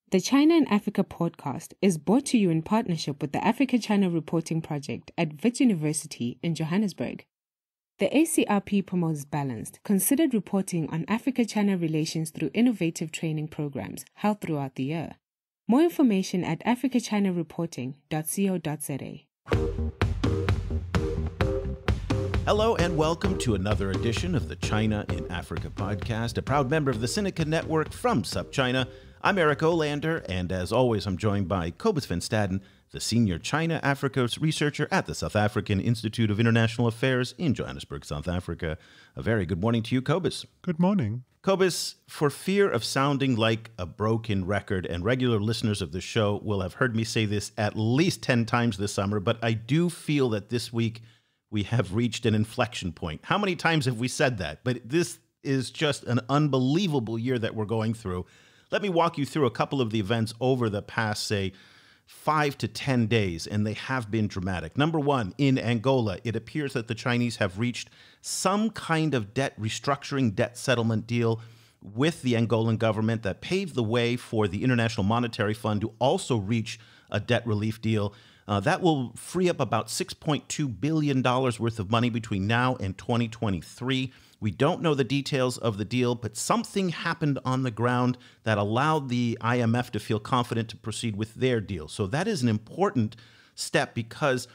The China and Africa podcast is brought to you in partnership with the Africa-China Reporting Project at Wits University in Johannesburg. The ACRP promotes balanced, considered reporting on Africa-China relations through innovative training programs held throughout the year. More information at africachinareporting.co.za. Hello and welcome to another edition of the China in Africa podcast, a proud member of the Sinica Network from SupChina. I'm Eric Olander, and as always, I'm joined by Cobus van Staden, the senior China-Africa researcher at the South African Institute of International Affairs in Johannesburg, South Africa. A very good morning to you, Cobus. Good morning. Cobus, for fear of sounding like a broken record, and regular listeners of the show will have heard me say this at least 10 times this summer, but I do feel that this week we have reached an inflection point. How many times have we said that? But this is just an unbelievable year that we're going through. Let me walk you through a couple of the events over the past, say, 5 to 10 days, and they have been dramatic. Number one, in Angola, it appears that the Chinese have reached some kind of debt restructuring, debt settlement deal with the Angolan government that paved the way for the International Monetary Fund to also reach a debt relief deal. That will free up about $6.2 billion worth of money between now and 2023. We don't know the details of the deal, but something happened on the ground that allowed the IMF to feel confident to proceed with their deal. So that is an important step because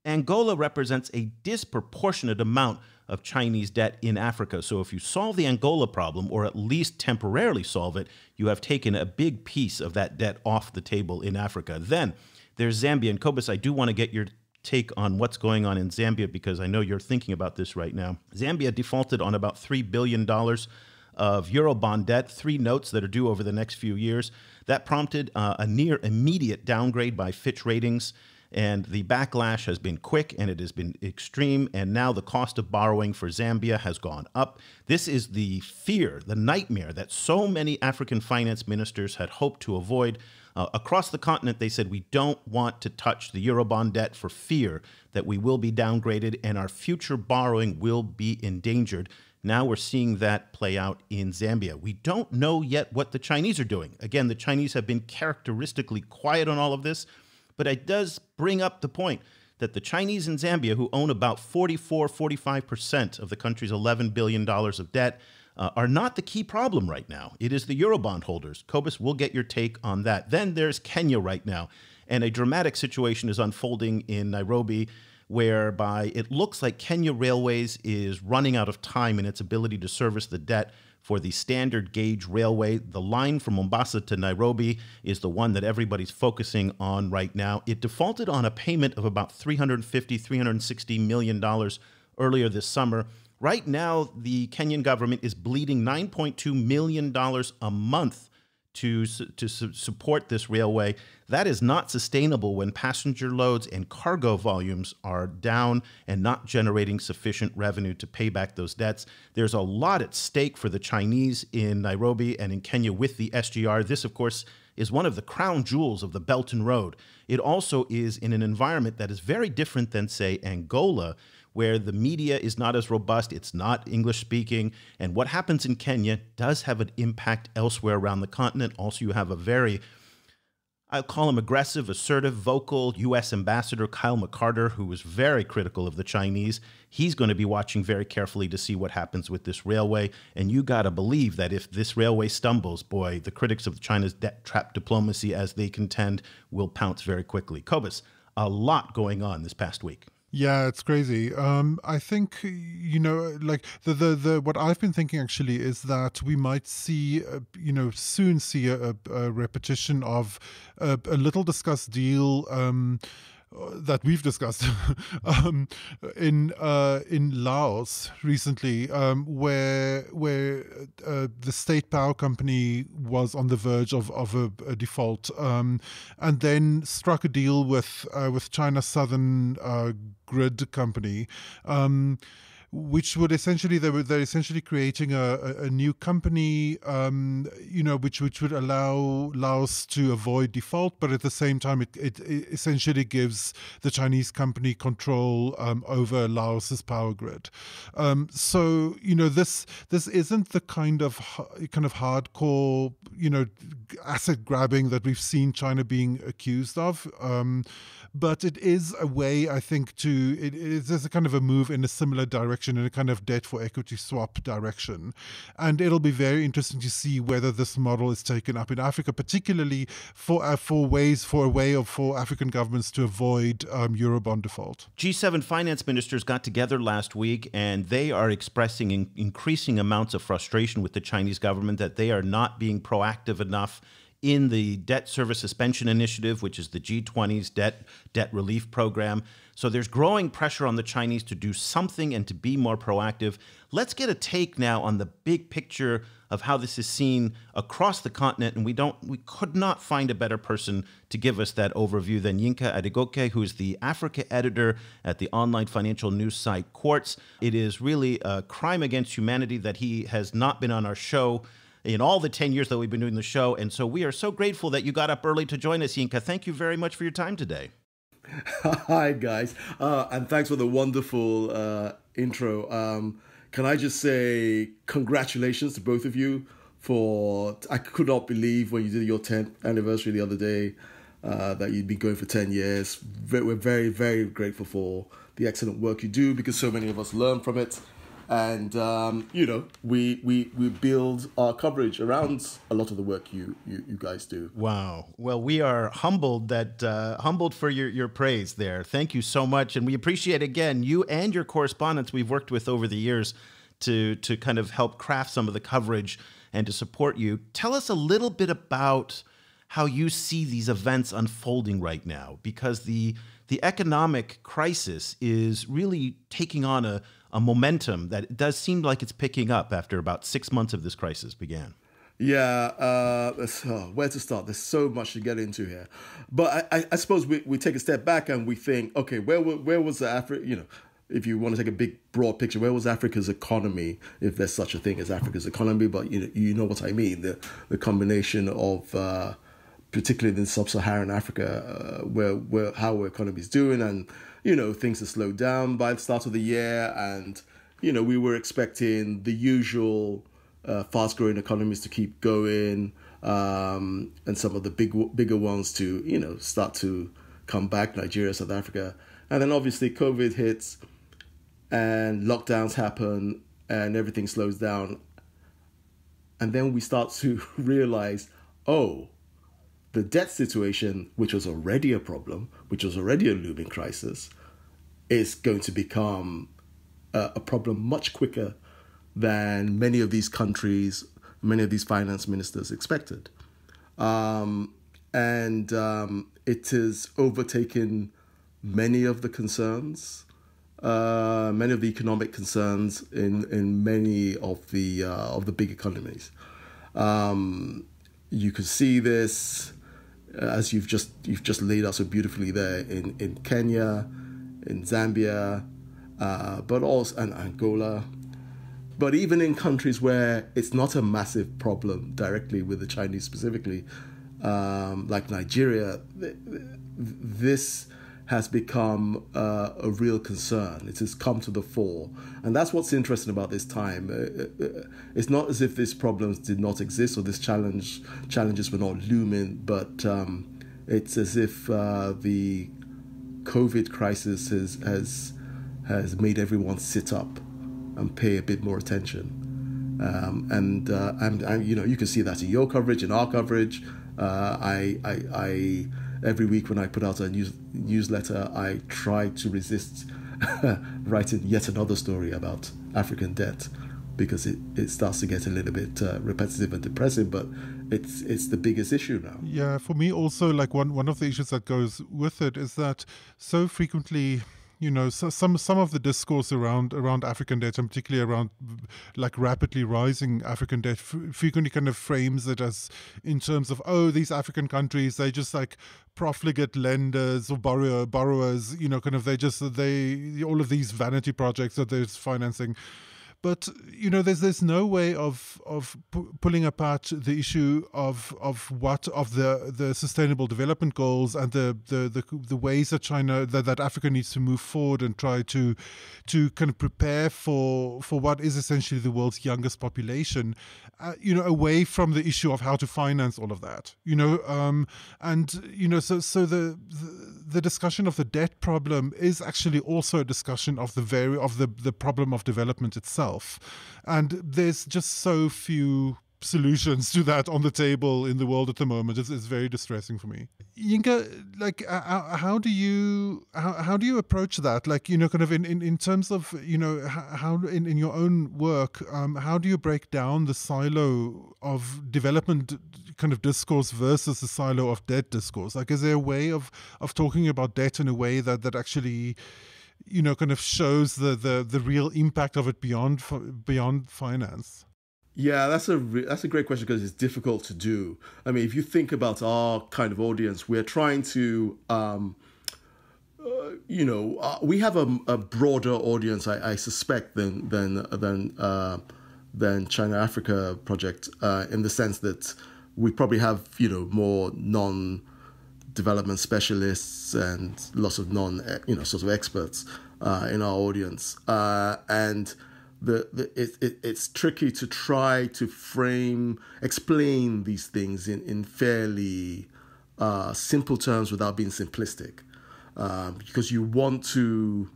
Angola represents a disproportionate amount of Chinese debt in Africa. So if you solve the Angola problem, or at least temporarily solve it, you have taken a big piece of that debt off the table in Africa. Then there's Zambia. And Cobus, I do want to get your take on what's going on in Zambia because I know you're thinking about this right now. Zambia defaulted on about $3 billion of Eurobond debt, 3 notes that are due over the next few years. That prompted a near immediate downgrade by Fitch Ratings. And the backlash has been quick and it has been extreme. And now the cost of borrowing for Zambia has gone up. This is the fear, the nightmare that so many African finance ministers had hoped to avoid. Across the continent, they said, we don't want to touch the Eurobond debt for fear that we will be downgraded and our future borrowing will be endangered. Now we're seeing that play out in Zambia. We don't know yet what the Chinese are doing. Again, the Chinese have been characteristically quiet on all of this. But it does bring up the point that the Chinese in Zambia, who own about 45% of the country's $11 billion of debt, are not the key problem right now. It is the Eurobond holders. Cobus, we'll get your take on that. Then there's Kenya right now. And a dramatic situation is unfolding in Nairobi, whereby it looks like Kenya Railways is running out of time in its ability to service the debt for the standard gauge railway. The line from Mombasa to Nairobi is the one that everybody's focusing on right now. It defaulted on a payment of about $360 million earlier this summer. Right now, the Kenyan government is bleeding $9.2 million a month to support this railway. That is not sustainable when passenger loads and cargo volumes are down and not generating sufficient revenue to pay back those debts. There's a lot at stake for the Chinese in Nairobi and in Kenya with the SGR. This, of course, is one of the crown jewels of the Belt and Road. It also is in an environment that is very different than, say, Angola, where the media is not as robust, it's not English speaking, and what happens in Kenya does have an impact elsewhere around the continent. Also, you have a very, I'll call him aggressive, assertive, vocal U.S. Ambassador Kyle McCarter, who was very critical of the Chinese. He's going to be watching very carefully to see what happens with this railway. And you got to believe that if this railway stumbles, boy, the critics of China's debt trap diplomacy, as they contend, will pounce very quickly. Cobus, a lot going on this past week. Yeah, it's crazy. I think, like the what I've been thinking actually is that we might see, soon see a repetition of a little discussed deal that we've discussed in Laos recently, where the state power company was on the verge of a default, and then struck a deal with China's Southern Grid company, which would essentially they're essentially creating a new company, which would allow Laos to avoid default, but at the same time it essentially gives the Chinese company control over Laos's power grid. So this isn't the kind of hardcore asset grabbing that we've seen China being accused of. But it is a way, I think, it is a kind of a move in a similar direction, in a kind of debt for equity swap direction. And it'll be very interesting to see whether this model is taken up in Africa, particularly for a way for African governments to avoid Eurobond default. G7 finance ministers got together last week, and they are expressing increasing amounts of frustration with the Chinese government that they are not being proactive enough in the debt service suspension initiative, which is the G20's debt relief program. So there's growing pressure on the Chinese to do something and to be more proactive. Let's get a take now on the big picture of how this is seen across the continent, and we could not find a better person to give us that overview than Yinka Adegoke, who is the Africa editor at the online financial news site Quartz. It is really a crime against humanity that he has not been on our show in all the 10 years that we've been doing the show. And so we are so grateful that you got up early to join us, Yinka. Thank you very much for your time today. Hi, guys. And thanks for the wonderful intro. Can I just say congratulations to both of you I could not believe when you did your 10th anniversary the other day that you'd been going for 10 years. We're very, very grateful for the excellent work you do, because so many of us learn from it. And, we build our coverage around a lot of the work you guys do. Wow. Well, we are humbled for your praise there. Thank you so much. And we appreciate, again, you and your correspondents we've worked with over the years to kind of help craft some of the coverage and to support you. Tell us a little bit about how you see these events unfolding right now, because the economic crisis is really taking on a momentum that it does seem like it's picking up after about 6 months of this crisis began. Yeah, where to start? There's so much to get into here. But I suppose we take a step back and we think, okay, where was the Africa, if you want to take a big, broad picture, where was Africa's economy, if there's such a thing as Africa's economy? But you know what I mean, the combination of, particularly in sub-Saharan Africa, where how our economy is doing, and things have slowed down by the start of the year, and we were expecting the usual fast-growing economies to keep going, and some of the bigger ones to start to come back, Nigeria, South Africa, and then obviously COVID hits, and lockdowns happen, and everything slows down, and then we start to realize, the debt situation, which was already a problem, which was already a looming crisis, is going to become a problem much quicker than many of these countries, many of these finance ministers expected. And it has overtaken many of the concerns, many of the economic concerns in many of the big economies. You can see this, as you've just laid out so beautifully there in Kenya, in Zambia, but also in Angola, but even in countries where it's not a massive problem directly with the Chinese specifically, like Nigeria, this has become a real concern. It has come to the fore. And that's what's interesting about this time. It's not as if these problems did not exist or these challenges were not looming, but it's as if the COVID crisis has made everyone sit up and pay a bit more attention. And you can see that in your coverage, in our coverage. I every week when I put out a newsletter, I try to resist writing yet another story about African debt, because it starts to get a little bit repetitive and depressing, but it's the biggest issue now. Yeah, for me also, like one of the issues that goes with it is that so frequently, So some of the discourse around African debt, and particularly around like rapidly rising African debt, frequently kind of frames it as in terms of, oh, these African countries, they just like profligate lenders or borrowers, kind of they all of these vanity projects that they're financing. But there's no way of pulling apart the issue of the sustainable development goals and the ways that China that Africa needs to move forward and try to kind of prepare for what is essentially the world's youngest population, away from the issue of how to finance all of that. So the discussion of the debt problem is actually also a discussion of the problem of development itself. And there's just so few solutions to that on the table in the world at the moment. It's very distressing for me. Yinka, like, how do you approach that? Like, kind of in terms of, how in your own work, how do you break down the silo of development kind of discourse versus the silo of debt discourse? Like, is there a way of talking about debt in a way that actually kind of shows the real impact of it beyond finance? Yeah, that's a great question, because it's difficult to do. I mean, if you think about our kind of audience, we're trying to, we have a broader audience, I suspect, than China Africa Project, in the sense that we probably have more non-development specialists and lots of sort of experts in our audience, and it's tricky to try to explain these things in fairly simple terms without being simplistic, because you want to,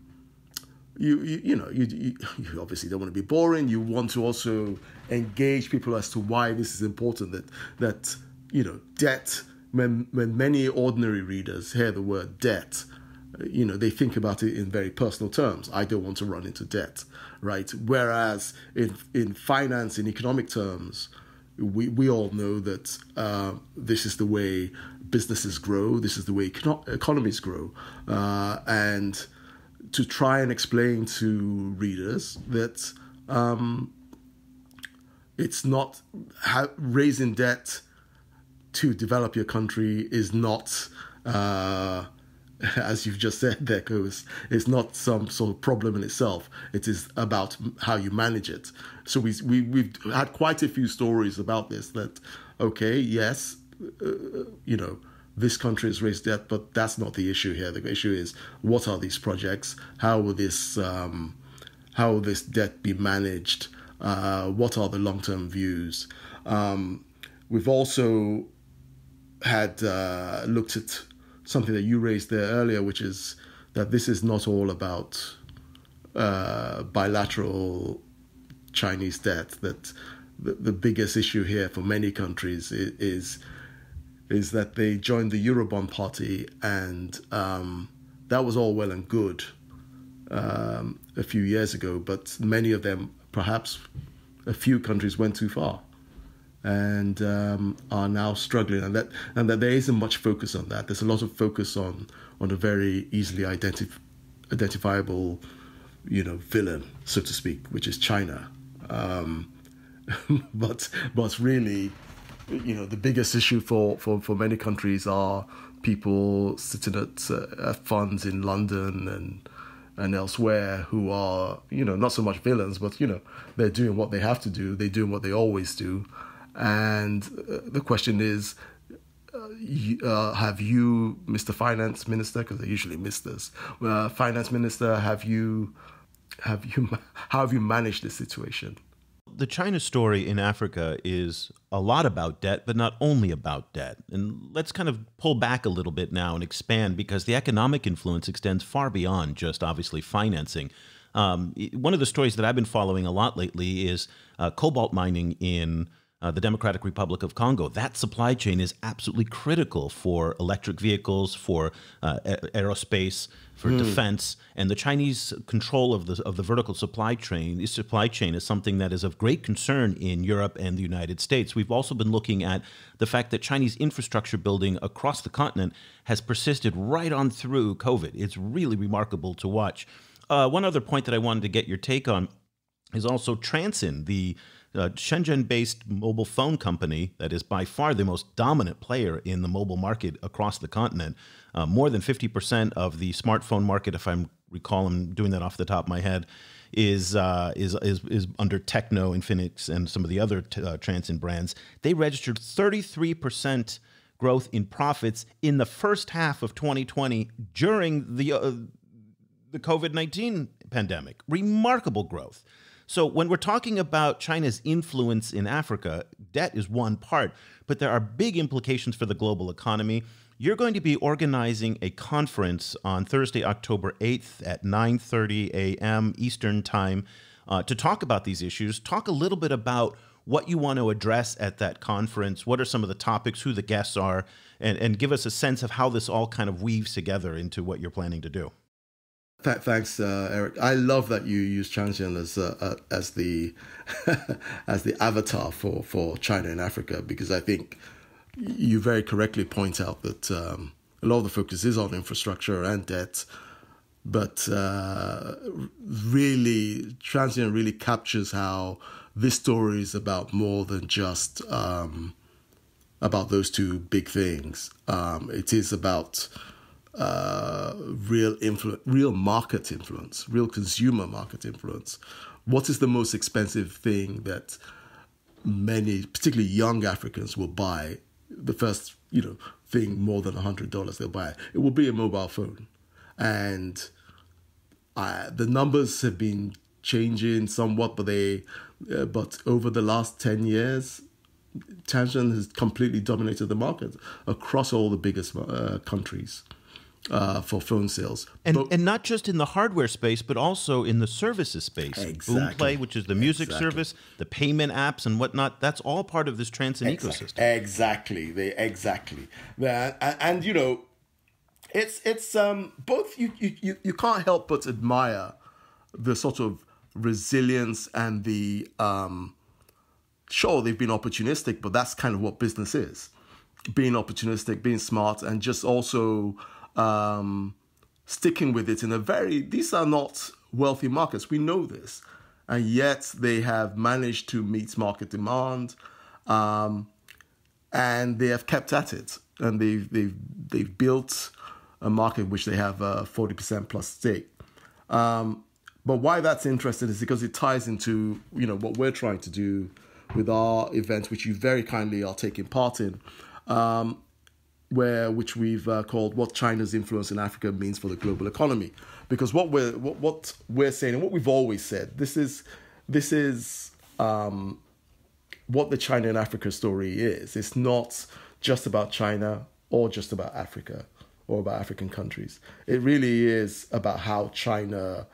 you obviously don't want to be boring. You want to also engage people as to why this is important. That debt. When many ordinary readers hear the word debt, they think about it in very personal terms. I don't want to run into debt, right? Whereas in finance, in economic terms, we all know that this is the way businesses grow. This is the way economies grow. And to try and explain to readers that it's not raising debt to develop your country is not, as you've just said there, Cobus, it's not some sort of problem in itself. It is about how you manage it. So we've had quite a few stories about this, that, okay, yes, this country has raised debt, but that's not the issue here. The issue is, what are these projects? How will this debt be managed? What are the long-term views? We've also had looked at something that you raised there earlier, which is that this is not all about bilateral Chinese debt. That the biggest issue here for many countries is that they joined the Eurobond party, and that was all well and good a few years ago, but many of them, perhaps a few countries, went too far and are now struggling, and that there isn't much focus on that. There's a lot of focus on a very easily identifiable, villain, so to speak, which is China. But really, the biggest issue for many countries are people sitting at funds in London and elsewhere who are, not so much villains, but, they're doing what they have to do. They're doing what they always do. And the question is, have you, Mr. Finance Minister, because they're usually Misters, Finance Minister, how have you managed this situation? The China story in Africa is a lot about debt, but not only about debt. And let's kind of pull back a little bit now and expand, because the economic influence extends far beyond just obviously financing. One of the stories that I've been following a lot lately is cobalt mining in the Democratic Republic of Congo. That supply chain is absolutely critical for electric vehicles, for aerospace, for defense, and the Chinese control of the vertical supply chain is something that is of great concern in Europe and the United States. We've also been looking at the fact that Chinese infrastructure building across the continent has persisted right on through COVID. It's really remarkable to watch. One other point that I wanted to get your take on is also Transsion, the Shenzhen-based mobile phone company that is by far the most dominant player in the mobile market across the continent. More than 50% of the smartphone market, if I recall, I'm doing that off the top of my head, is under Tecno, Infinix, and some of the other Transsion brands. They registered 33% growth in profits in the first half of 2020 during the COVID-19 pandemic. Remarkable growth. So when we're talking about China's influence in Africa, debt is one part, but there are big implications for the global economy. You're going to be organizing a conference on Thursday, October 8th at 9:30 a.m. Eastern Time to talk about these issues. Talk a little bit about what you want to address at that conference. What are some of the topics, who the guests are, and give us a sense of how this all kind of weaves together into what you're planning to do. Thanks, Eric. I love that you use Transsion as the as the avatar for China and Africa, because I think you very correctly point out that a lot of the focus is on infrastructure and debt, but really Transsion really captures how this story is about more than just about those two big things. It is about real market influence, real consumer market influence. What is the most expensive thing that many, particularly young Africans, will buy? The first, thing more than $100 they'll buy. It will be a mobile phone, and the numbers have been changing somewhat, but over the last 10 years, Transsion has completely dominated the market across all the biggest countries. For phone sales. And not just in the hardware space, but also in the services space. Exactly. Boomplay, which is the music service, the payment apps and whatnot, that's all part of this Transsion ecosystem. Exactly. And it's both, you can't help but admire the sort of resilience and the, sure, they've been opportunistic, but that's kind of what business is. Being opportunistic, being smart, and just also sticking with it these are not wealthy markets. We know this. And yet they have managed to meet market demand, and they have kept at it. And they've built a market which they have a 40% plus stake. But why that's interesting is because it ties into, what we're trying to do with our event, which you very kindly are taking part in, which we've called "What China's Influence in Africa Means for the Global Economy." Because what we're saying, and what we've always said, this is what the China and Africa story is. It's not just about China or just about Africa or about African countries. It really is about how China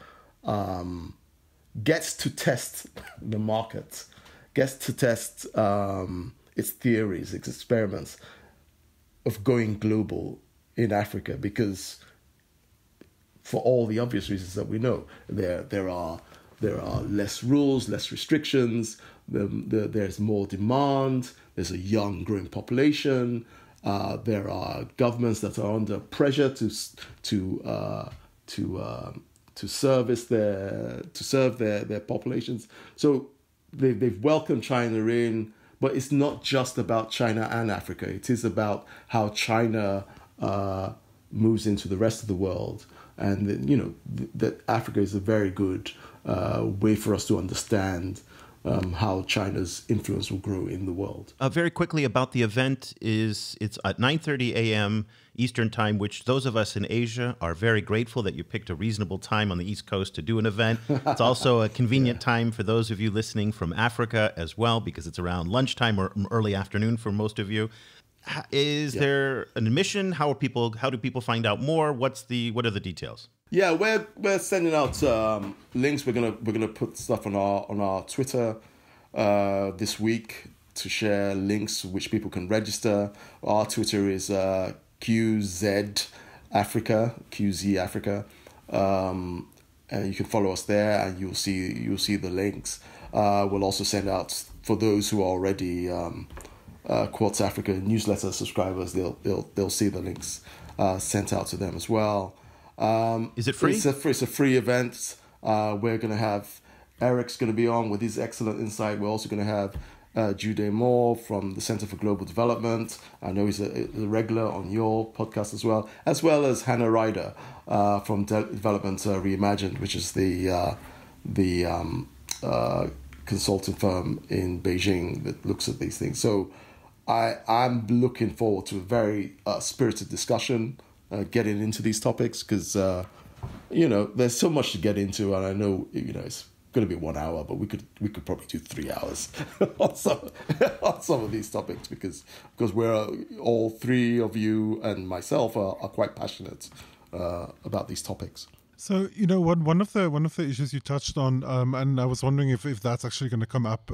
gets to test the market, gets to test its theories, its experiments of going global in Africa, because for all the obvious reasons that we know, there are less rules, less restrictions, there's more demand, there's a young growing population, there are governments that are under pressure to serve their populations. So they've welcomed China in. But it's not just about China and Africa. It is about how China moves into the rest of the world. And, that Africa is a very good way for us to understand how China's influence will grow in the world. Very quickly about the event, it's at 9:30 a.m. Eastern Time, which those of us in Asia are very grateful that you picked a reasonable time on the East Coast to do an event. It's also a convenient time for those of you listening from Africa as well, because it's around lunchtime or early afternoon for most of you. Is there an admission? How do people find out more? What are the details? Yeah, we're sending out links. We're gonna put stuff on our Twitter this week. to share links which people can register. Our Twitter is QZ Africa. And you can follow us there, and you'll see the links. We'll also send out, for those who are already Quartz Africa newsletter subscribers, they'll see the links sent out to them as well. Is it free? It's a free event. We're going to have Eric's going to be on with his excellent insight. We're also going to have Jude Moore from the Center for Global Development. I know he's a regular on your podcast as well as Hannah Ryder from Development Reimagined, which is the consulting firm in Beijing that looks at these things. So I'm looking forward to a very spirited discussion getting into these topics, because there's so much to get into, and I know it's going to be 1 hour, but we could probably do 3 hours on some of these topics, because we're all three of you and myself are quite passionate about these topics. So one of the issues you touched on, and I was wondering if that's actually going to come up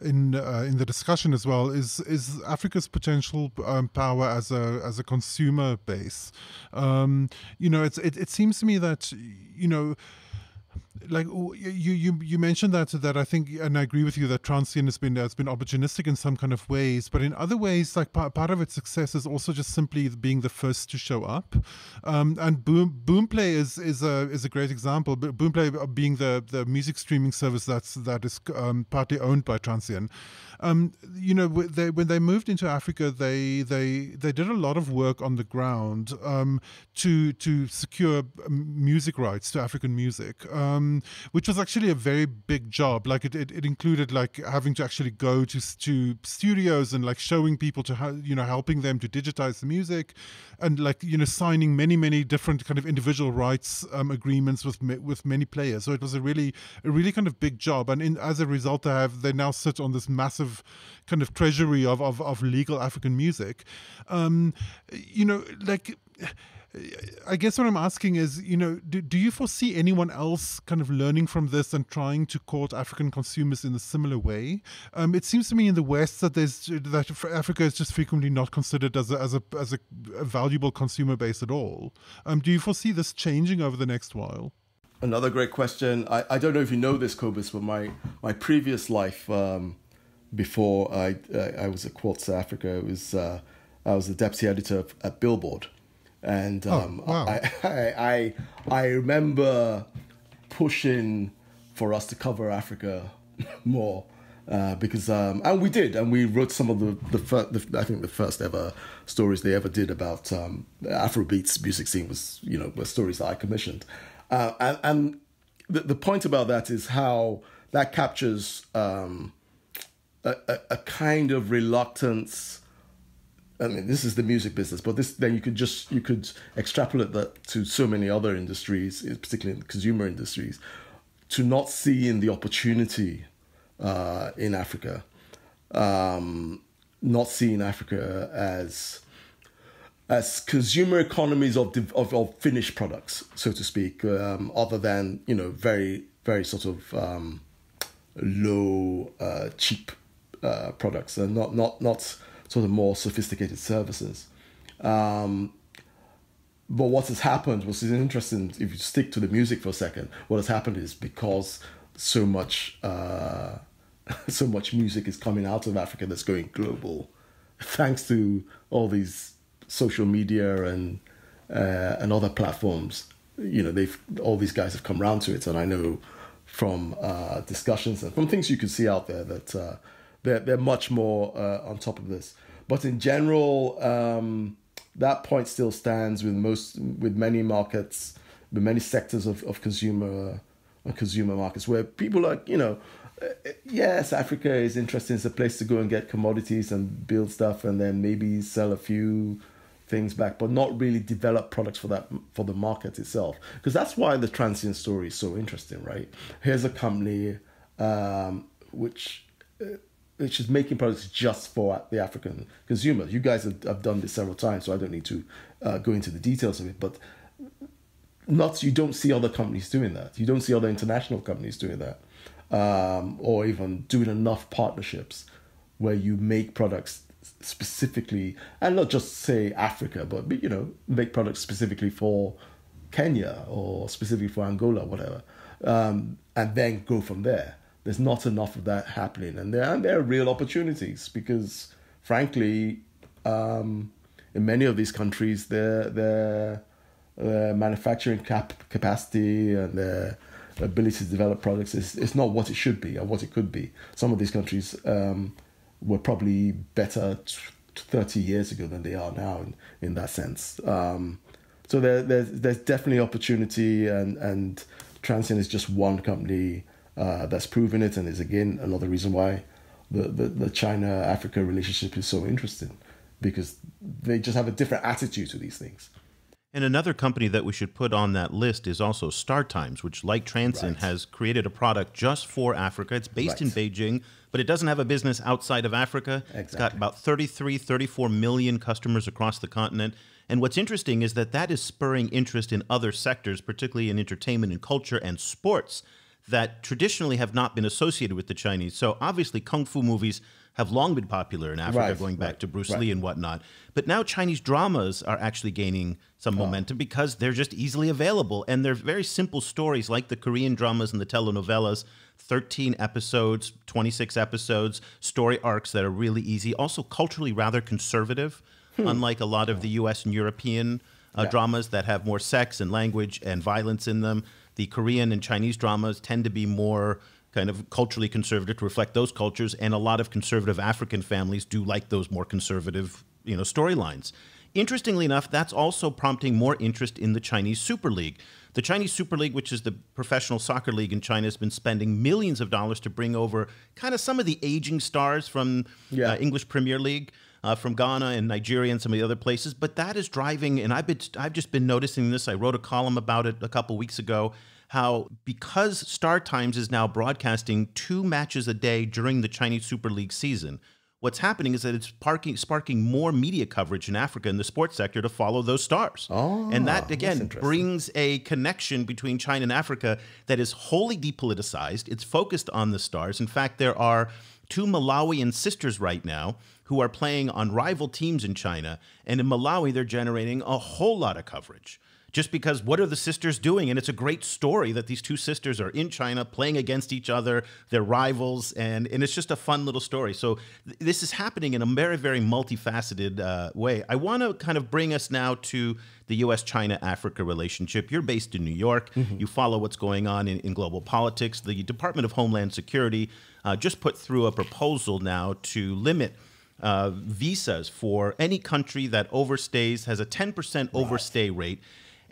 in the discussion as well, is Africa's potential power as a consumer base. It seems to me that like you mentioned that I think, and I agree with you, that Transient has been opportunistic in some kind of ways, but in other ways, like part of its success is also just simply being the first to show up. And Boomplay is a great example. Boomplay being the music streaming service that is partly owned by Transient. When they moved into Africa, they did a lot of work on the ground to secure music rights to African music, which was actually a very big job. Like it included like having to actually go to studios and like showing people to helping them to digitize the music, and like signing many different kind of individual rights agreements with many players. So it was a really kind of big job, and as a result, they now sit on this massive kind of treasury of legal African music. I guess what I'm asking is, do you foresee anyone else kind of learning from this and trying to court African consumers in a similar way? It seems to me in the West that Africa is just frequently not considered as a valuable consumer base at all. Do you foresee this changing over the next while? Another great question. I don't know if you know this, Cobus, but my previous life, before I was at Quartz Africa, I was the deputy editor at Billboard. And wow. I remember pushing for us to cover Africa more, because and we did, and we wrote some of I think the first ever stories they ever did about the Afrobeats music scene were stories that I commissioned, and the point about that is how that captures a kind of reluctance. I mean, this is the music business, but then you could extrapolate that to so many other industries, particularly in consumer industries, to not see in the opportunity in Africa, not seeing Africa as consumer economies of finished products, so to speak, other than very very sort of low cheap products, and not sort of more sophisticated services. But what has happened, which is interesting, if you stick to the music for a second, what has happened is because so much music is coming out of Africa that's going global, thanks to all these social media and other platforms. All these guys have come around to it, and I know from discussions and from things you can see out there that they're much more on top of this. But in general, that point still stands with many markets, with many sectors of consumer markets, where people are, yes, Africa is interesting. It's a place to go and get commodities and build stuff, and then maybe sell a few things back, but not really develop products for the market itself. Because that's why the Transient story is so interesting, right? Here's a company which is making products just for the African consumer. You guys have done this several times, so I don't need to go into the details of it. But you don't see other companies doing that. You don't see other international companies doing that, or even doing enough partnerships where you make products specifically, and not just say Africa, but make products specifically for Kenya or specifically for Angola, whatever, and then go from there. There's not enough of that happening, and there are real opportunities because, frankly, in many of these countries, their manufacturing capacity and their ability to develop products is not what it should be or what it could be. Some of these countries were probably better 30 years ago than they are now in that sense. So there's definitely opportunity, and Transsion is just one company that's proven it, and is again another reason why the China-Africa relationship is so interesting, because they just have a different attitude to these things. And another company that we should put on that list is also StarTimes, which, like Transsion, has created a product just for Africa. It's based in Beijing, but it doesn't have a business outside of Africa. Exactly. It's got about 34 million customers across the continent. And what's interesting is that is spurring interest in other sectors, particularly in entertainment and culture and sports, that traditionally have not been associated with the Chinese. So obviously, kung fu movies have long been popular in Africa, going back to Bruce Lee and whatnot. But now Chinese dramas are actually gaining some momentum because they're just easily available. And they're very simple stories like the Korean dramas and the telenovelas, 13 episodes, 26 episodes, story arcs that are really easy. Also culturally rather conservative, unlike a lot of the US and European dramas that have more sex and language and violence in them. The Korean and Chinese dramas tend to be more kind of culturally conservative to reflect those cultures, and a lot of conservative African families do like those more conservative, storylines. Interestingly enough, that's also prompting more interest in the Chinese Super League. The Chinese Super League, which is the professional soccer league in China, has been spending millions of dollars to bring over kind of some of the aging stars from English Premier League, from Ghana and Nigeria and some of the other places. But that is driving, and I've just been noticing this. I wrote a column about it a couple weeks ago, how because StarTimes is now broadcasting 2 matches a day during the Chinese Super League season, what's happening is that it's sparking more media coverage in Africa in the sports sector to follow those stars. And that, again, brings a connection between China and Africa that is wholly depoliticized. It's focused on the stars. In fact, there are 2 Malawian sisters right now who are playing on rival teams in China. And in Malawi, they're generating a whole lot of coverage. Just because what are the sisters doing? And it's a great story that these 2 sisters are in China playing against each other. They're rivals, and it's just a fun little story. So this is happening in a very, very multifaceted way. I want to kind of bring us now to the U.S.-China-Africa relationship. You're based in New York. You follow what's going on in global politics. The Department of Homeland Security just put through a proposal now to limit visas for any country that overstays, has a 10% overstay rate.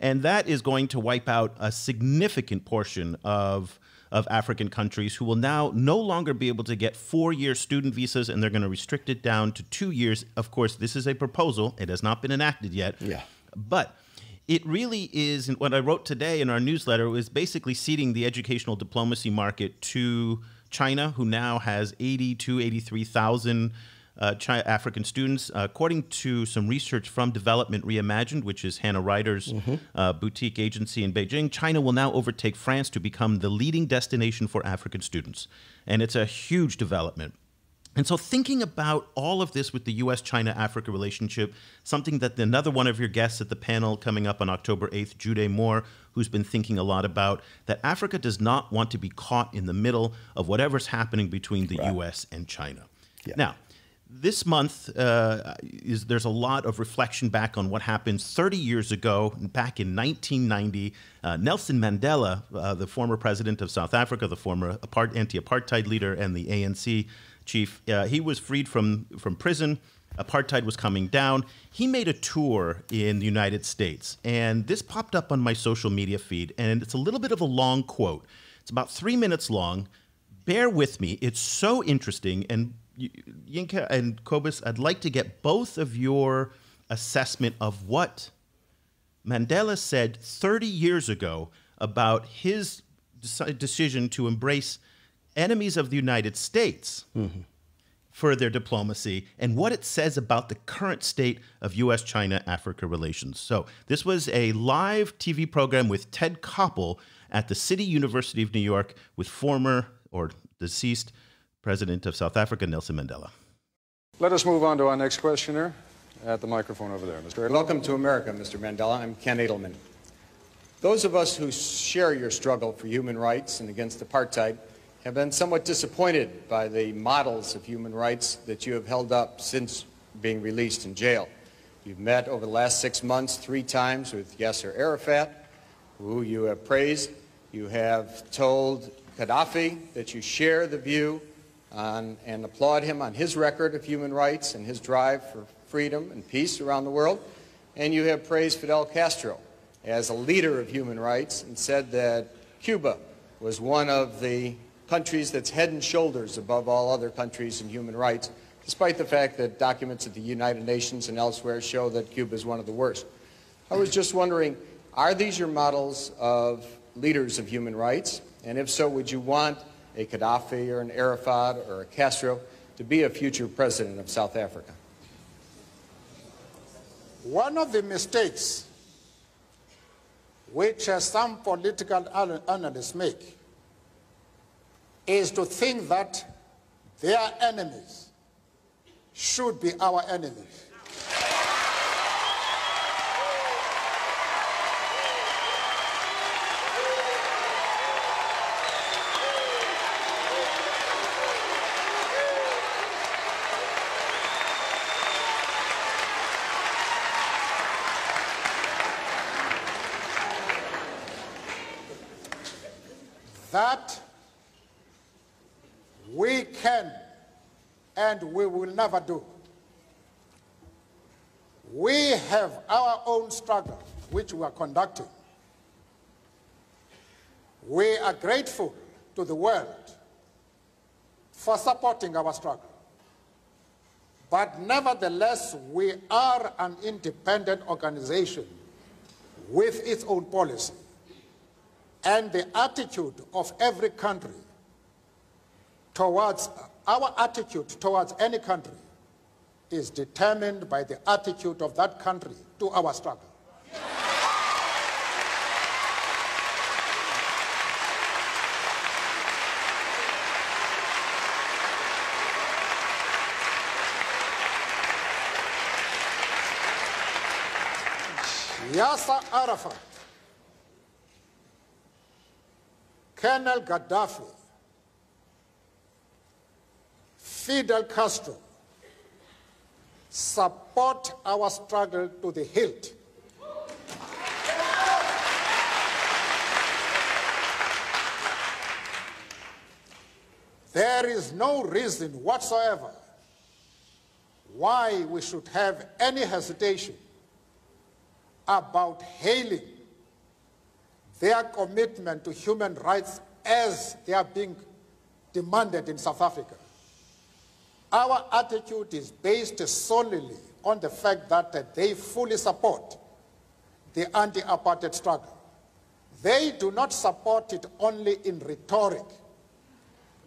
And that is going to wipe out a significant portion of African countries who will now no longer be able to get 4-year student visas, and they're going to restrict it down to 2 years. Of course, this is a proposal. It has not been enacted yet. But it really is, and what I wrote today in our newsletter was basically ceding the educational diplomacy market to China, who now has 83,000 African students. According to some research from Development Reimagined, which is Hannah Ryder's boutique agency in Beijing, China will now overtake France to become the leading destination for African students. And it's a huge development. And so thinking about all of this with the U.S.-China-Africa relationship, something that another one of your guests at the panel coming up on October 8th, Jude Moore, who's been thinking a lot about, that Africa does not want to be caught in the middle of whatever's happening between the U.S. and China. Now, this month, there's a lot of reflection back on what happened 30 years ago, back in 1990. Nelson Mandela, the former president of South Africa, the former anti-apartheid leader and the ANC chief, he was freed from prison. Apartheid was coming down. He made a tour in the United States, and this popped up on my social media feed, and it's a little bit of a long quote. It's about 3 minutes long. Bear with me. It's so interesting, and Yinka and Cobus, I'd like to get both of your assessment of what Mandela said 30 years ago about his decision to embrace enemies of the United States for their diplomacy, and what it says about the current state of U.S.-China-Africa relations. So this was a live TV program with Ted Koppel at the City University of New York with former or deceased President of South Africa, Nelson Mandela. Let us move on to our next questioner at the microphone over there. Mr. Edelman. Welcome to America, Mr. Mandela. I'm Ken Edelman. Those of us who share your struggle for human rights and against apartheid have been somewhat disappointed by the models of human rights that you have held up since being released in jail. You've met over the last 6 months 3 times with Yasser Arafat, who you have praised. You have told Gaddafi that you share the view on, and applaud him on his record of human rights and his drive for freedom and peace around the world. And you have praised Fidel Castro as a leader of human rights and said that Cuba was one of the countries that's head and shoulders above all other countries in human rights, despite the fact that documents at the United Nations and elsewhere show that Cuba is one of the worst. I was just wondering, are these your models of leaders of human rights? And if so, would you want a Gaddafi or an Arafat or a Castro to be a future president of South Africa? One of the mistakes which some political analysts make is to think that their enemies should be our enemies. That we can and we will never do. We have our own struggle, which we are conducting. We are grateful to the world for supporting our struggle. But nevertheless, we are an independent organization with its own policy. And the attitude of every country towards, our attitude towards any country is determined by the attitude of that country to our struggle. Yasser Arafat, Colonel Gaddafi, Fidel Castro support our struggle to the hilt. There is no reason whatsoever why we should have any hesitation about hailing their commitment to human rights as they are being demanded in South Africa. Our attitude is based solely on the fact that they fully support the anti-apartheid struggle. They do not support it only in rhetoric.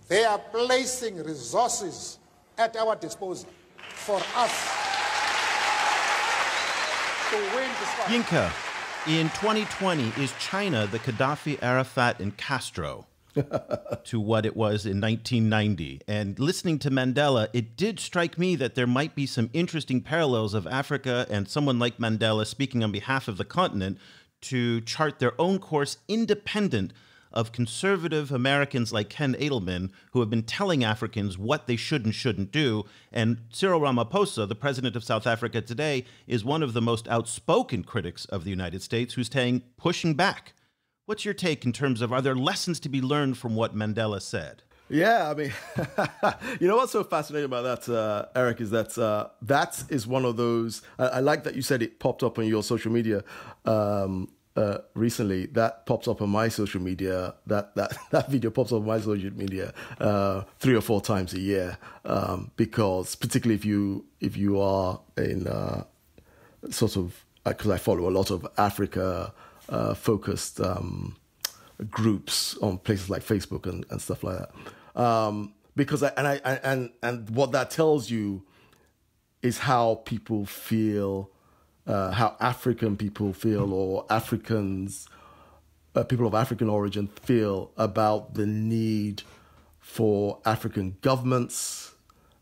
They are placing resources at our disposal for us to win the struggle. Yinka, in 2020, is China the Gaddafi, Arafat, and Castro to what it was in 1990? And listening to Mandela, it did strike me that there might be some interesting parallels of Africa and someone like Mandela speaking on behalf of the continent to chart their own course independent of conservative Americans like Ken Edelman, who have been telling Africans what they should and shouldn't do. And Cyril Ramaphosa, the president of South Africa today, is one of the most outspoken critics of the United States, who's pushing back. What's your take in terms of, are there lessons to be learned from what Mandela said? Yeah, I mean, you know what's so fascinating about that, Eric, is that that is one of those, I like that you said it popped up on your social media recently. That pops up on my social media, that video pops up on my social media 3 or 4 times a year, because particularly if you are in sort of, because I follow a lot of Africa focused groups on places like Facebook and stuff like that, because and what that tells you is how people feel, how African people feel, or Africans, people of African origin feel about the need for African governments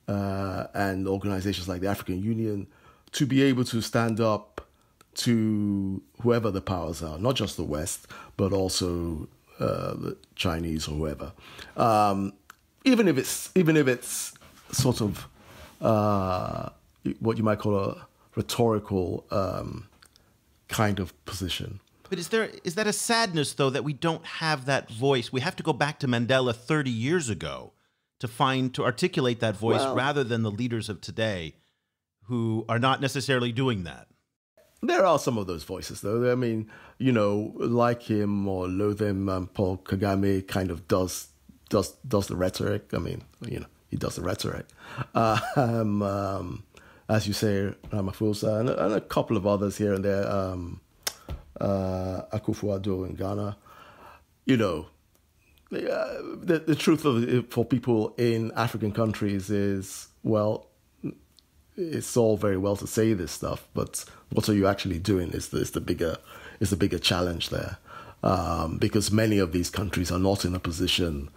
and organizations like the African Union to be able to stand up to whoever the powers are, not just the West, but also the Chinese or whoever. Even if it's sort of what you might call a rhetorical kind of position. But is that a sadness, though, that we don't have that voice? We have to go back to Mandela 30 years ago to articulate that voice, rather than the leaders of today who are not necessarily doing that. There are some of those voices, though. I mean, like him or loathe him, Paul Kagame kind of does the rhetoric. I mean, he does the rhetoric. As you say, Ramaphosa and a couple of others here and there, Akufo-Addo in Ghana. The truth of it for people in African countries is, well, it's all very well to say this stuff, but what are you actually doing is the bigger challenge there, because many of these countries are not in a position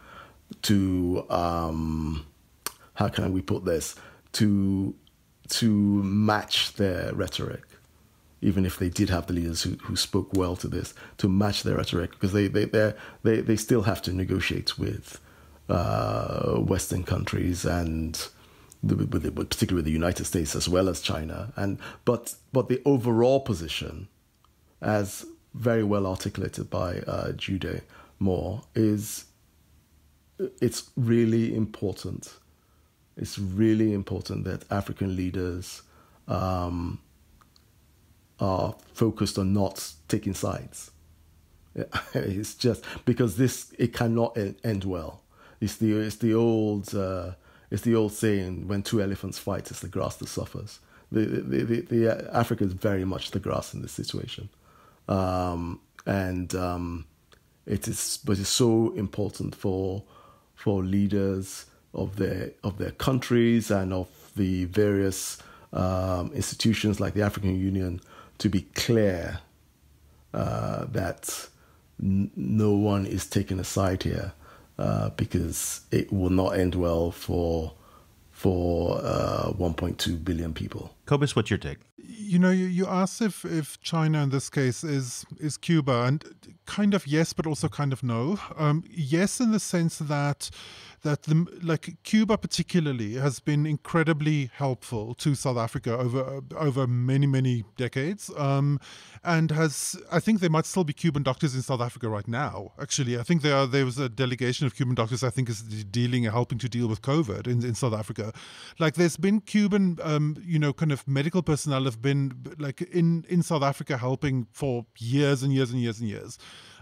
to how can we put this, to match their rhetoric, even if they did have the leaders who spoke well to this, to match their rhetoric, because they still have to negotiate with Western countries and particularly with the United States as well as China. But the overall position, as very well articulated by Jude Moore, is it's really important. It's really important that African leaders are focused on not taking sides. It's just because it cannot end well. It's the old saying, when two elephants fight, it's the grass that suffers. The Africa is very much the grass in this situation, it is. But it's so important for leaders of their countries and of the various institutions like the African Union to be clear that no one is taking a side here, because it will not end well for 1.2 billion people. Cobus, what's your take? You asked if China in this case is Cuba, and kind of yes, but also kind of no. Yes, in the sense that Cuba particularly has been incredibly helpful to South Africa over many decades, and I think there might still be Cuban doctors in South Africa right now. Actually, I think there was a delegation of Cuban doctors, I think, is helping to deal with COVID in South Africa. Like, there's been Cuban kind of medical personnel have been like in South Africa helping for years and years and years and years.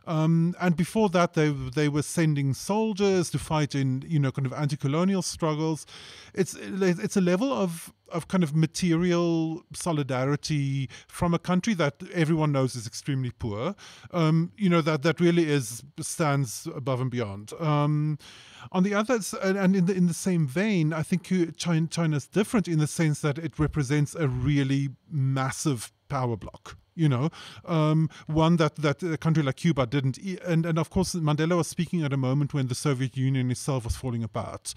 And before that, they were sending soldiers to fight in kind of anti-colonial struggles. It's a level of kind of material solidarity from a country that everyone knows is extremely poor. That really stands above and beyond. On the other, and in the same vein, I think China's different in the sense that it represents a really massive power block. One that a country like Cuba didn't. And of course, Mandela was speaking at a moment when the Soviet Union itself was falling apart.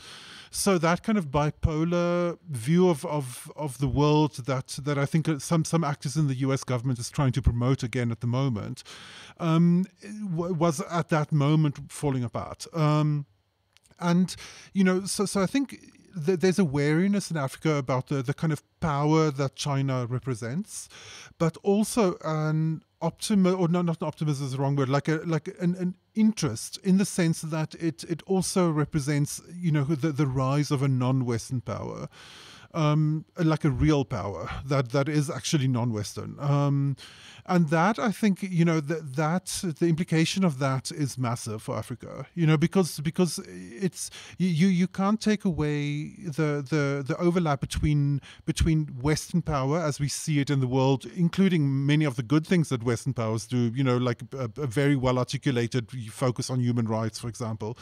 So that kind of bipolar view of the world that I think some actors in the US government is trying to promote again at the moment, was at that moment falling apart. So I think there's a wariness in Africa about the kind of power that China represents, but also an optimism, or not optimism is the wrong word, like an interest in the sense that it also represents the rise of a non-Western power. Like a real power that is actually non-Western, and that I think that the implication of that is massive for Africa. Because it's you can't take away the overlap between Western power as we see it in the world, including many of the good things that Western powers do. Like a very well articulated focus on human rights, for example.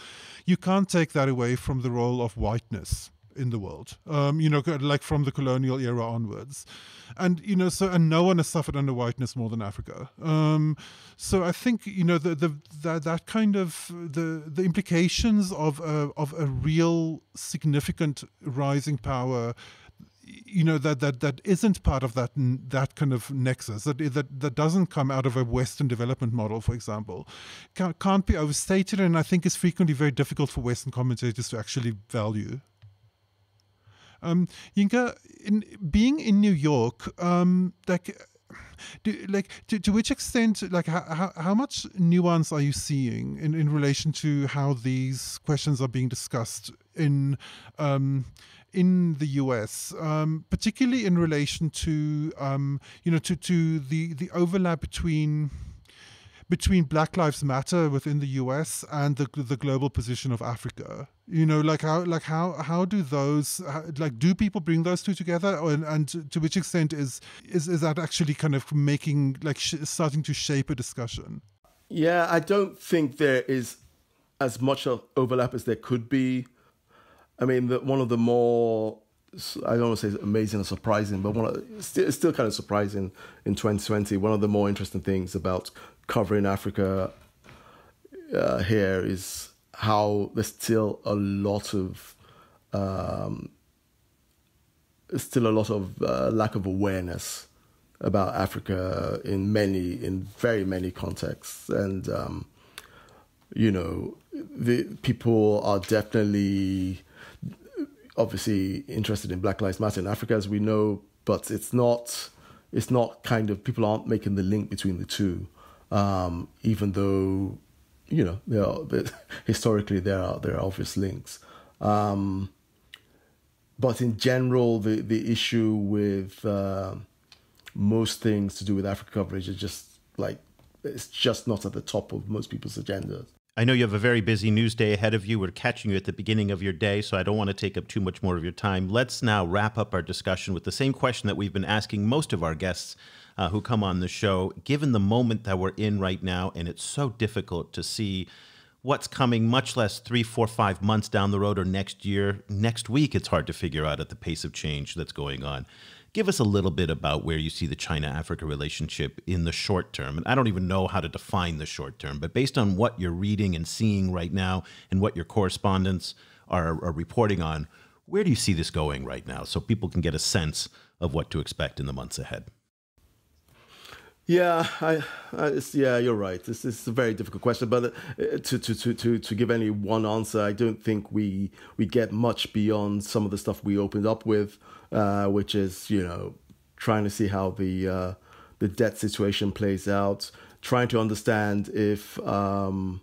You can't take that away from the role of whiteness in the world, like from the colonial era onwards. And, and no one has suffered under whiteness more than Africa. So I think, that kind of the implications of a real significant rising power, that isn't part of that kind of nexus, that doesn't come out of a Western development model, for example, can't be overstated, and I think is frequently very difficult for Western commentators to actually value. Yinka, being in New York, to which extent, how much nuance are you seeing in relation to how these questions are being discussed in the US, particularly in relation to to the overlap between Black Lives Matter within the US and the global position of Africa? How do those, do people bring those two together, and to which extent is that actually kind of making, starting to shape a discussion? Yeah, I don't think there is as much overlap as there could be. I mean, one of the more, I don't want to say amazing or surprising, but it's still kind of surprising in 2020. One of the more interesting things about covering Africa here is how there's still a lot of lack of awareness about Africa in very many contexts, and the people are definitely obviously interested in Black Lives Matter in Africa, as we know, but it's not kind of, people aren't making the link between the two, even though historically there are obvious links. But in general, the issue with most things to do with Africa coverage is just it's just not at the top of most people's agendas. I know you have a very busy news day ahead of you. We're catching you at the beginning of your day, so I don't want to take up too much more of your time. Let's now wrap up our discussion with the same question that we've been asking most of our guests who come on the show. Given the moment that we're in right now, and it's so difficult to see what's coming, much less 3, 4, 5 months down the road or next year, next week, it's hard to figure out at the pace of change that's going on. Give us a little bit about where you see the China-Africa relationship in the short term. And I don't even know how to define the short term, but based on what you're reading and seeing right now and what your correspondents are reporting on, where do you see this going right now so people can get a sense of what to expect in the months ahead? Yeah, you're right. This is a very difficult question, but to give any one answer, I don't think we get much beyond some of the stuff we opened up with, which is trying to see how the debt situation plays out, trying to understand if the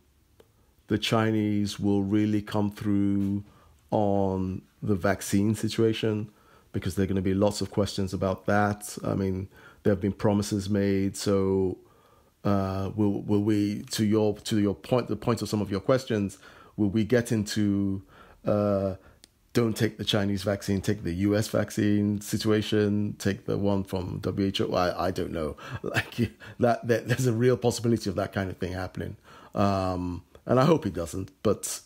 Chinese will really come through on the vaccine situation, because there are going to be lots of questions about that. I mean, there have been promises made, so will we, to your point, the point of some of your questions, will we get into don't take the Chinese vaccine, take the US vaccine situation, take the one from WHO? I don't know. There's a real possibility of that kind of thing happening, and I hope it doesn't. But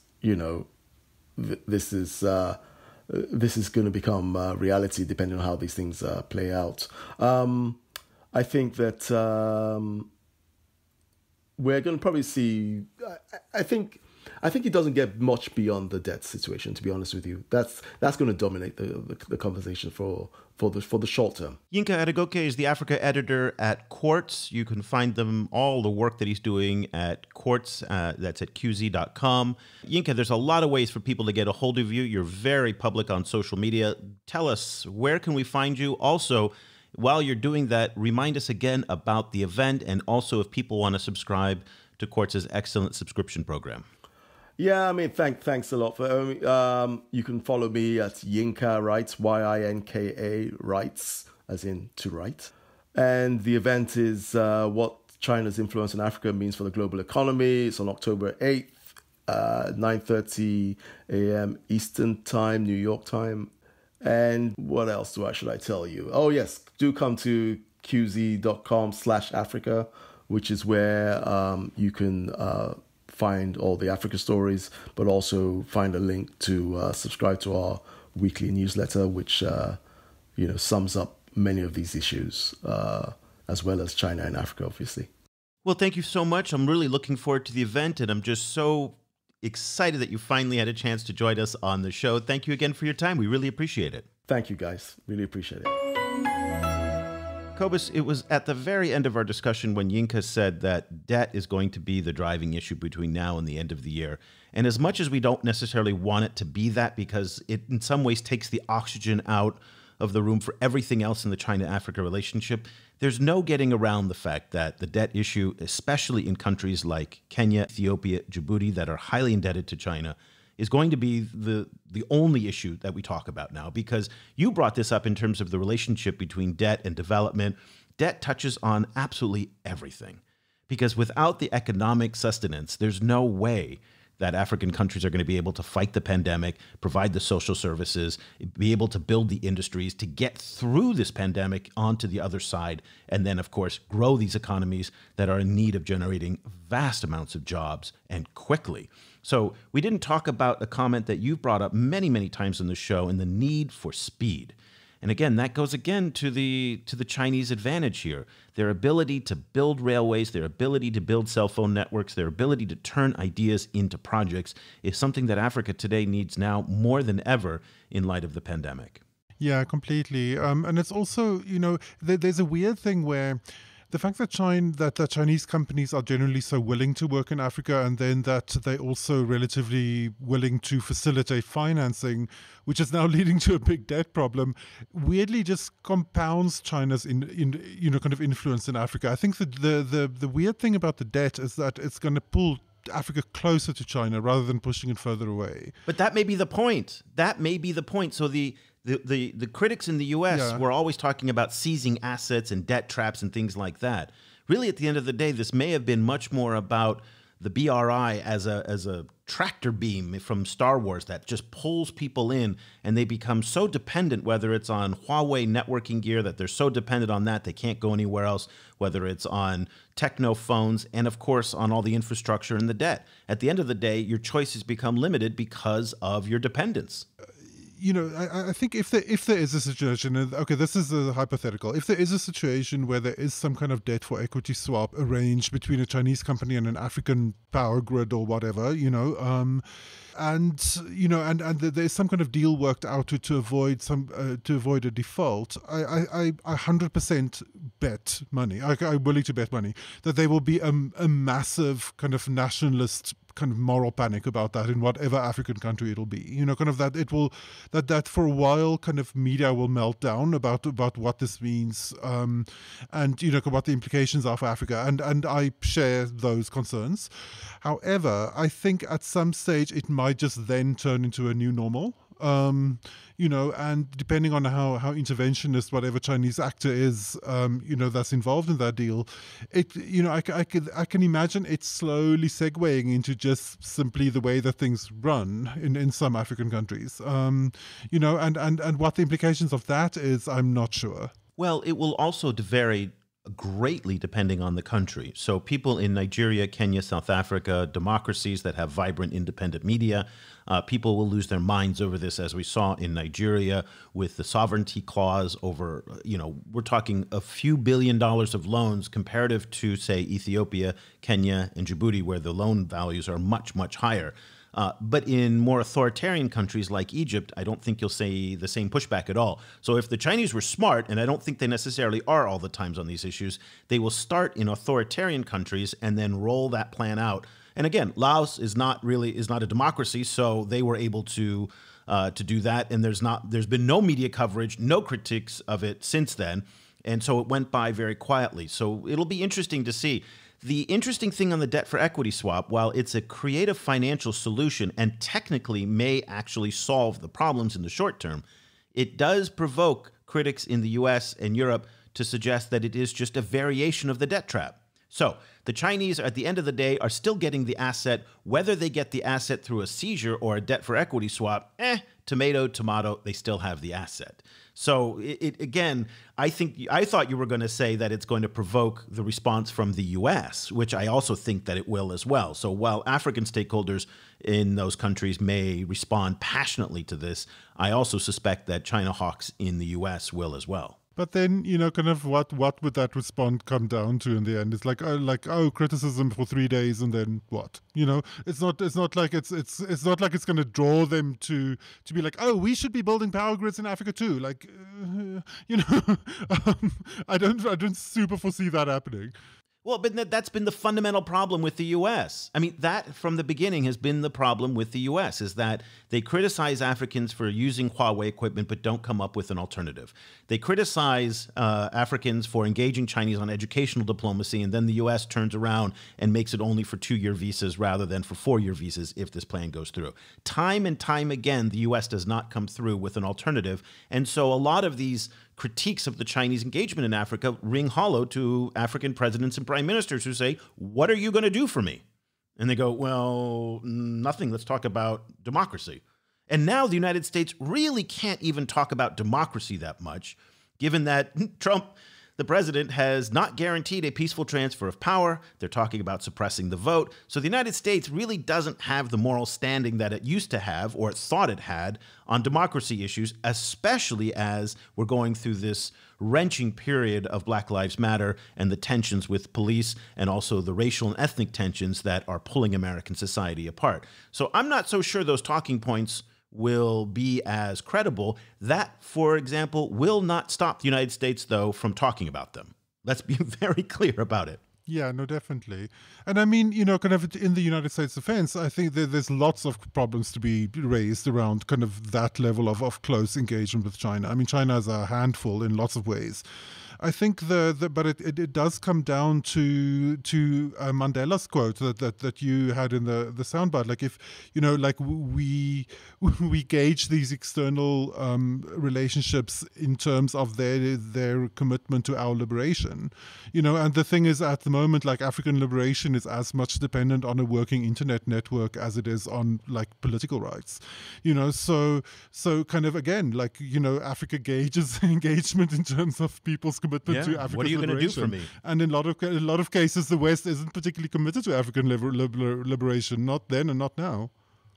this is going to become reality depending on how these things play out. I think that we're going to probably see. I think it doesn't get much beyond the debt situation. To be honest with you, that's going to dominate the conversation for the short term. Yinka Adegoke is the Africa editor at Quartz. You can find all the work that he's doing at Quartz. That's at qz.com. Yinka, there's a lot of ways for people to get a hold of you. You're very public on social media. Tell us, where can we find you? Also, while you're doing that, remind us again about the event, and also if people want to subscribe to Quartz's excellent subscription program. Yeah, I mean, thanks a lot. You can follow me at Yinka Writes, Yinka Writes, as in to write. And the event is what China's influence in Africa means for the global economy. It's on October 8th, 9:30 a.m. Eastern Time, New York time. And what else should I tell you? Oh, yes, do come to qz.com/Africa, which is where you can find all the Africa stories, but also find a link to subscribe to our weekly newsletter, which sums up many of these issues, as well as China and Africa, obviously. Well, thank you so much. I'm really looking forward to the event, and I'm just so excited that you finally had a chance to join us on the show. Thank you again for your time. We really appreciate it. Thank you, guys. Really appreciate it. Cobus, it was at the very end of our discussion when Yinka said that debt is going to be the driving issue between now and the end of the year. And as much as we don't necessarily want it to be that, because it in some ways takes the oxygen out of the room for everything else in the China-Africa relationship, there's no getting around the fact that the debt issue, especially in countries like Kenya, Ethiopia, Djibouti, that are highly indebted to China, is going to be the only issue that we talk about now. Because you brought this up in terms of the relationship between debt and development. Debt touches on absolutely everything. Because without the economic sustenance, there's no way that African countries are going to be able to fight the pandemic, provide the social services, be able to build the industries to get through this pandemic onto the other side, and then, of course, grow these economies that are in need of generating vast amounts of jobs and quickly. So we didn't talk about a comment that you've brought up many, many times in the show, and the need for speed. And again, that goes again to the Chinese advantage here. Their ability to build railways, their ability to build cell phone networks, their ability to turn ideas into projects is something that Africa today needs now more than ever in light of the pandemic. Yeah, completely. And it's also, there's a weird thing where the fact that Chinese companies are generally so willing to work in Africa, and then that they're also relatively willing to facilitate financing, which is now leading to a big debt problem, weirdly just compounds China's kind of influence in Africa. I think that the weird thing about the debt is that it's going to pull Africa closer to China rather than pushing it further away. But that may be the point. That may be the point. So the critics in the U.S. were always talking about seizing assets and debt traps and things like that. Really, at the end of the day, this may have been much more about the BRI as a tractor beam from Star Wars that just pulls people in, and they become so dependent, whether it's on Huawei networking gear, that they're so dependent on that they can't go anywhere else, whether it's on techno phones, and of course on all the infrastructure and the debt. At the end of the day, your choices become limited because of your dependence. I think if there is a situation, okay, this is a hypothetical. If there is a situation where there is some kind of debt for equity swap arranged between a Chinese company and an African power grid or whatever, and there's some kind of deal worked out to avoid a default, I 100% bet money. I'm willing to bet money that there will be a massive kind of nationalist kind of moral panic about that in whatever African country it'll be. Kind of that for a while kind of media will melt down about what this means, and what the implications are for Africa. And I share those concerns. However, I think at some stage it might just then turn into a new normal. And depending on how interventionist whatever Chinese actor is, that's involved in that deal, I can imagine it slowly segueing into just simply the way that things run in some African countries. And what the implications of that is, I'm not sure. Well, it will also vary greatly depending on the country. So people in Nigeria, Kenya, South Africa, democracies that have vibrant independent media, people will lose their minds over this, as we saw in Nigeria with the sovereignty clause over, we're talking a few $1 billion of loans comparative to, say, Ethiopia, Kenya, and Djibouti, where the loan values are much, much higher. But in more authoritarian countries like Egypt, I don't think you'll see the same pushback at all. So if the Chinese were smart, and I don't think they necessarily are all the times on these issues, they will start in authoritarian countries and then roll that plan out. And again, Laos is not a democracy, so they were able to do that. And there's been no media coverage, no critiques of it since then. And so it went by very quietly. So it'll be interesting to see. The interesting thing on the debt for equity swap, while it's a creative financial solution and technically may actually solve the problems in the short term, it does provoke critics in the US and Europe to suggest that it is just a variation of the debt trap. So the Chinese, at the end of the day, are still getting the asset. Whether they get the asset through a seizure or a debt for equity swap, tomato, tomato, they still have the asset. So again, I thought you were going to say that it's going to provoke the response from the U.S., which I also think that it will as well. So while African stakeholders in those countries may respond passionately to this, I also suspect that China hawks in the U.S. will as well. But then, kind of what would that response come down to in the end? It's like criticism for 3 days and then what? It's not like it's not like it's going to draw them to be like, oh, we should be building power grids in Africa too. Like, I don't super foresee that happening. Well, but that's been the fundamental problem with the U.S. I mean, that from the beginning has been the problem with the U.S. is that they criticize Africans for using Huawei equipment but don't come up with an alternative. They criticize Africans for engaging Chinese on educational diplomacy, and then the U.S. turns around and makes it only for 2-year visas rather than for 4-year visas if this plan goes through. Time and time again, the U.S. does not come through with an alternative, and so a lot of these critiques of the Chinese engagement in Africa ring hollow to African presidents and prime ministers who say, what are you going to do for me? And they go, well, nothing. Let's talk about democracy. And now the United States really can't even talk about democracy that much, given that Trump, the president, has not guaranteed a peaceful transfer of power. They're talking about suppressing the vote. So the United States really doesn't have the moral standing that it used to have, or it thought it had, on democracy issues, especially as we're going through this wrenching period of Black Lives Matter and the tensions with police and also the racial and ethnic tensions that are pulling American society apart. So I'm not so sure those talking points will be as credible. That, for example, will not stop the United States, though, from talking about them. Let's be very clear about it. Yeah, no, definitely. And I mean, kind of in the United States defense, I think there's lots of problems to be raised around kind of that level of close engagement with China. I mean, China is a handful in lots of ways. I think but it does come down to Mandela's quote that you had in the soundbite. Like if like we gauge these external relationships in terms of their commitment to our liberation, and the thing is, at the moment, like African liberation is as much dependent on a working internet network as it is on like political rights, so kind of again, like Africa gauges engagement in terms of people's commitment to Africa's what are you going to do for me? And in a lot of cases, the West isn't particularly committed to African liberation, not then and not now.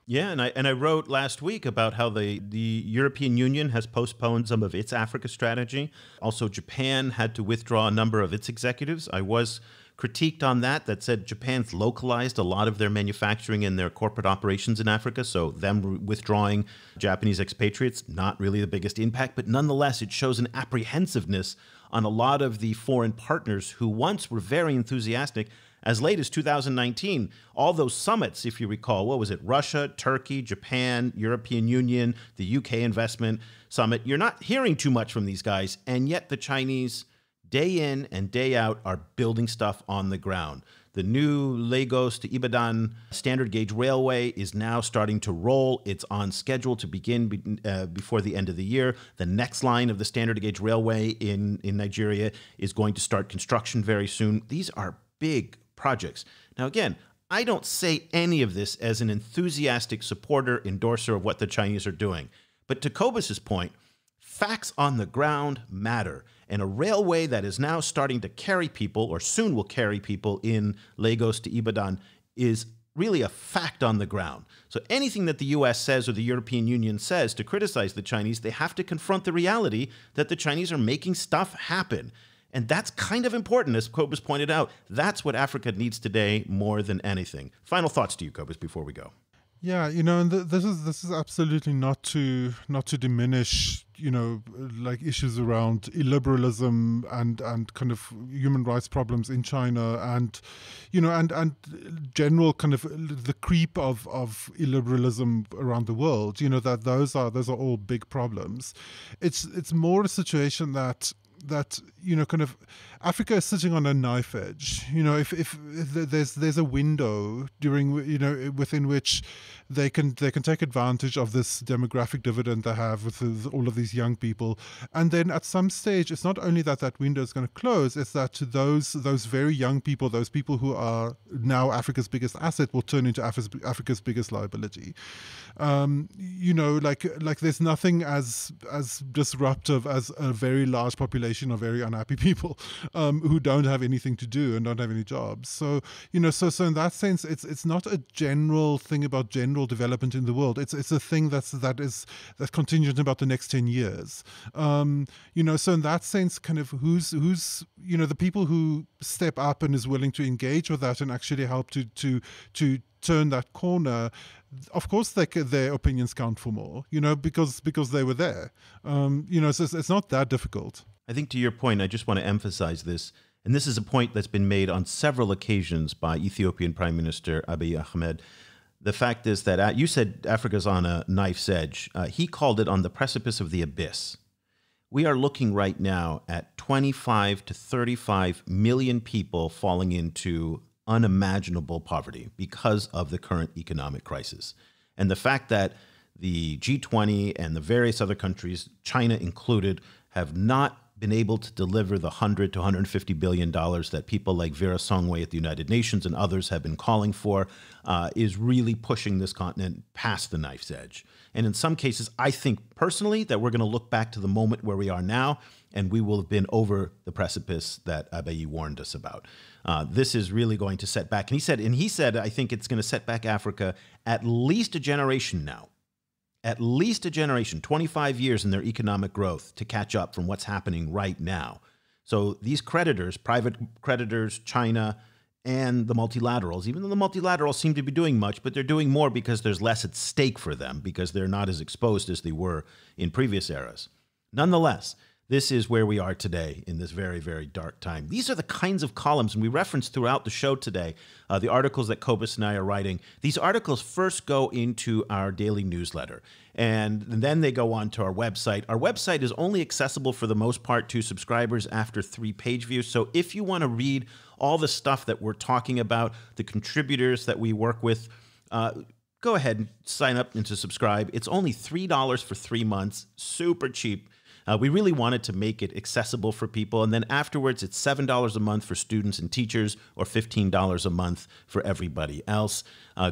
Yeah, and I wrote last week about how the European Union has postponed some of its Africa strategy. Also, Japan had to withdraw a number of its executives. I was critiqued on that said Japan's localized a lot of their manufacturing and their corporate operations in Africa, so them withdrawing Japanese expatriates, not really the biggest impact, but nonetheless, it shows an apprehensiveness on a lot of the foreign partners who once were very enthusiastic. As late as 2019, all those summits, if you recall, what was it? Russia, Turkey, Japan, European Union, the UK Investment Summit. You're not hearing too much from these guys, and yet the Chinese, day in and day out, are building stuff on the ground. The new Lagos to Ibadan standard gauge railway is now starting to roll. It's on schedule to begin before the end of the year. The next line of the standard gauge railway in Nigeria is going to start construction very soon. These are big projects. Now, again, I don't say any of this as an enthusiastic supporter, endorser of what the Chinese are doing. But to Cobus's point, facts on the ground matter. And a railway that is now starting to carry people, or soon will carry people, in Lagos to Ibadan is really a fact on the ground. So anything that the U.S. says or the European Union says to criticize the Chinese, they have to confront the reality that the Chinese are making stuff happen. And that's kind of important, as Cobus pointed out. That's what Africa needs today more than anything. Final thoughts to you, Cobus, before we go. Yeah, and this is absolutely not to diminish, like issues around illiberalism and kind of human rights problems in China and general kind of the creep of illiberalism around the world. That those are all big problems. It's more a situation that kind of Africa is sitting on a knife edge. If there's a window within which they can take advantage of this demographic dividend they have with all of these young people, and then at some stage, it's not only that window is going to close; it's that those very young people, those people who are now Africa's biggest asset, will turn into Africa's biggest liability. Like there's nothing as disruptive as a very large population of very unhappy people who don't have anything to do and don't have any jobs. So so in that sense, it's not a general thing about general development in the world. It's a thing that's contingent about the next 10 years. So in that sense, kind of who's the people who step up and is willing to engage with that and actually help to turn that corner. Of course, their opinions count for more, because they were there. So it's not that difficult. I think to your point, I just want to emphasize this, and this is a point that's been made on several occasions by Ethiopian Prime Minister Abiy Ahmed. The fact is that you said Africa's on a knife's edge. He called it on the precipice of the abyss. We are looking right now at 25 to 35 million people falling into unimaginable poverty because of the current economic crisis. And the fact that the G20 and the various other countries, China included, have not been able to deliver the $100 to $150 billion that people like Vera Songwe at the United Nations and others have been calling for is really pushing this continent past the knife's edge. And in some cases, I think personally that we're going to look back to the moment where we are now and we will have been over the precipice that Abiy warned us about. This is really going to set back. And he said, I think it's going to set back Africa at least a generation now. At least a generation, 25 years in their economic growth to catch up from what's happening right now. So these creditors, private creditors, China, and the multilaterals, even though the multilaterals seem to be doing much, but they're doing more because there's less at stake for them because they're not as exposed as they were in previous eras. Nonetheless, this is where we are today in this very, very dark time. These are the kinds of columns, and we referenced throughout the show today, the articles that Cobus and I are writing. These articles first go into our daily newsletter, and then they go on to our website. Our website is only accessible for the most part to subscribers after 3 page views. So if you want to read all the stuff that we're talking about, the contributors that we work with, go ahead and sign up and to subscribe. It's only $3 for 3 months, super cheap. We really wanted to make it accessible for people. And then afterwards, it's $7 a month for students and teachers or $15 a month for everybody else.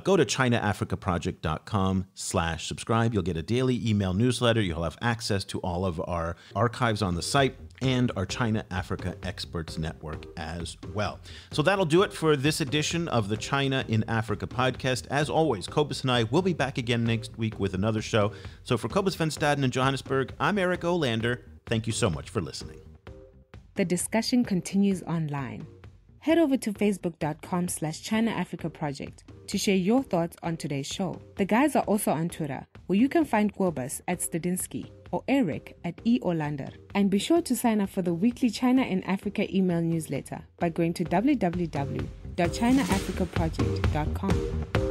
Go to ChinaAfricaProject.com/subscribe. You'll get a daily email newsletter. You'll have access to all of our archives on the site and our China Africa Experts Network as well. So that'll do it for this edition of the China in Africa podcast. As always, Cobus and I will be back again next week with another show. So for Cobus van Staden in Johannesburg, I'm Eric Olander. Thank you so much for listening. The discussion continues online. Head over to facebook.com/China Africa Project to share your thoughts on today's show. The guys are also on Twitter, where you can find Cobus at Stadinsky or Eric at E. Olander. And be sure to sign up for the weekly China in Africa email newsletter by going to www.ChinaAfricaProject.com.